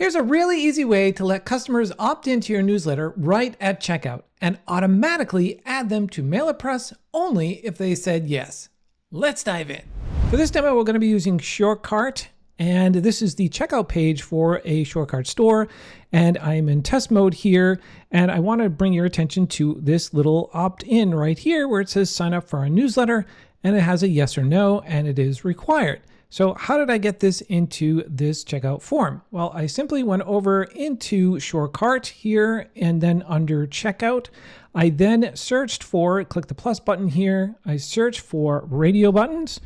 Here's a really easy way to let customers opt into your newsletter right at checkout and automatically add them to MailerPress only if they said yes. Let's dive in. For this demo, we're going to be using SureCart, and this is the checkout page for a SureCart store. And I'm in test mode here, and I want to bring your attention to this little opt-in right here where it says sign up for our newsletter, and it has a yes or no, and it is required. So how did I get this into this checkout form? Well, I simply went over into SureCart here, and then under checkout, I then searched for, click the plus button here, I searched for radio buttons,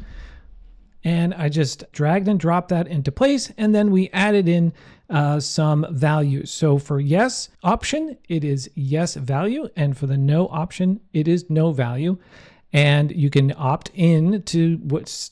and I just dragged and dropped that into place, and then we added in some values. So for yes option, it is yes value, and for the no option, it is no value. And you can opt in to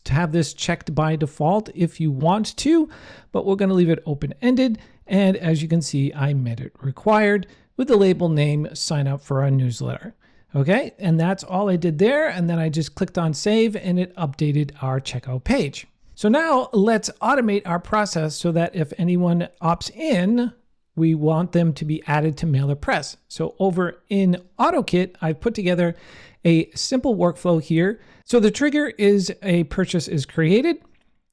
have this checked by default if you want to, but we're going to leave it open-ended. And as you can see, I made it required with the label name sign up for our newsletter. Okay, and that's all I did there. And then I just clicked on save and it updated our checkout page. So now let's automate our process so that if anyone opts in, we want them to be added to MailerPress. So over in OttoKit, I've put together a simple workflow here. So the trigger is a purchase is created,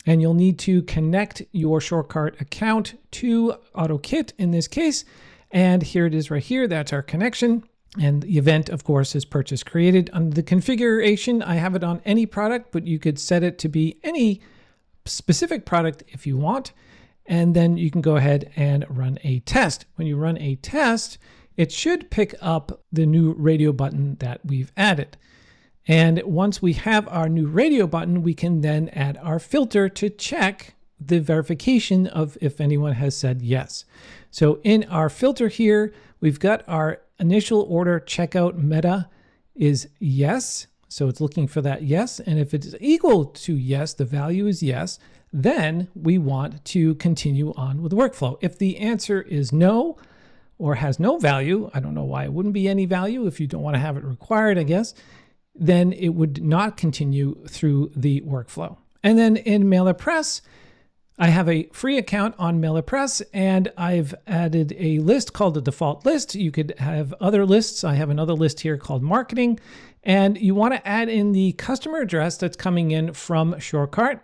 and you'll need to connect your SureCart account to OttoKit in this case. And here it is right here. That's our connection. And the event, of course, is purchase created. Under the configuration, I have it on any product, but you could set it to be any specific product if you want. And then you can go ahead and run a test. When you run a test, it should pick up the new radio button that we've added. And once we have our new radio button, we can then add our filter to check the verification of if anyone has said yes. So in our filter here, we've got our initial order checkout meta is yes. So it's looking for that yes. And if it's equal to yes, the value is yes, then we want to continue on with the workflow. If the answer is no, or has no value, I don't know why it wouldn't be any value if you don't want to have it required, I guess, then it would not continue through the workflow. And then in MailerPress, I have a free account on MailerPress, and I've added a list called the default list. You could have other lists. I have another list here called marketing, and you want to add in the customer address that's coming in from SureCart.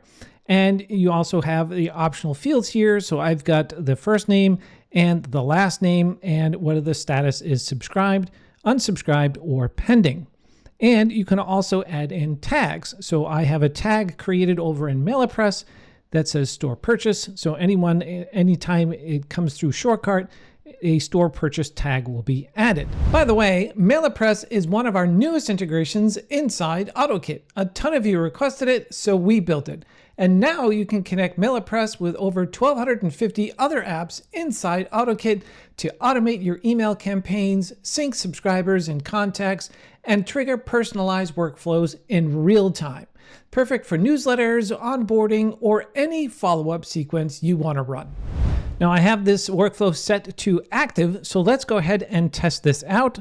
And you also have the optional fields here. So I've got the first name and the last name, and whether the status is subscribed, unsubscribed, or pending. And you can also add in tags. So I have a tag created over in MailerPress that says store purchase. So anytime it comes through SureCart, a store purchase tag will be added. By the way, MailerPress is one of our newest integrations inside OttoKit. A ton of you requested it, so we built it. And now you can connect MailerPress with over 1,250 other apps inside OttoKit to automate your email campaigns, sync subscribers and contacts, and trigger personalized workflows in real time. Perfect for newsletters, onboarding, or any follow-up sequence you want to run. Now I have this workflow set to active, so let's go ahead and test this out.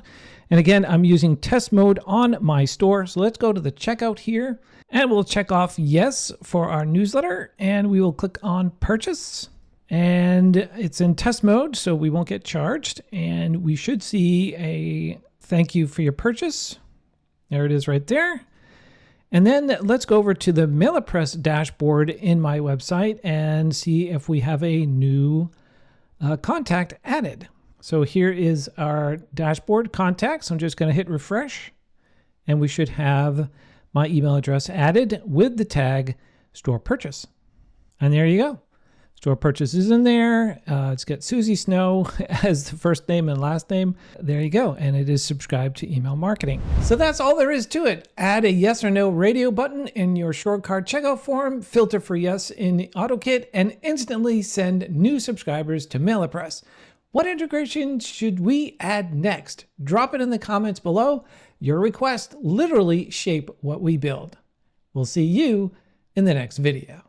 And again, I'm using test mode on my store. So let's go to the checkout here, and we'll check off yes for our newsletter, and we will click on purchase. And it's in test mode, so we won't get charged. And we should see a thank you for your purchase. There it is right there. And then let's go over to the MailerPress dashboard in my website and see if we have a new contact added. So here is our dashboard contacts. I'm just going to hit refresh, and we should have my email address added with the tag store purchase. And there you go. Store purchase is in there. It's got Susie Snow as the first name and last name. There you go. And it is subscribed to email marketing. So that's all there is to it. Add a yes or no radio button in your SureCart checkout form, filter for yes in OttoKit, and instantly send new subscribers to MailerPress. What integration should we add next? Drop it in the comments below. Your requests literally shape what we build. We'll see you in the next video.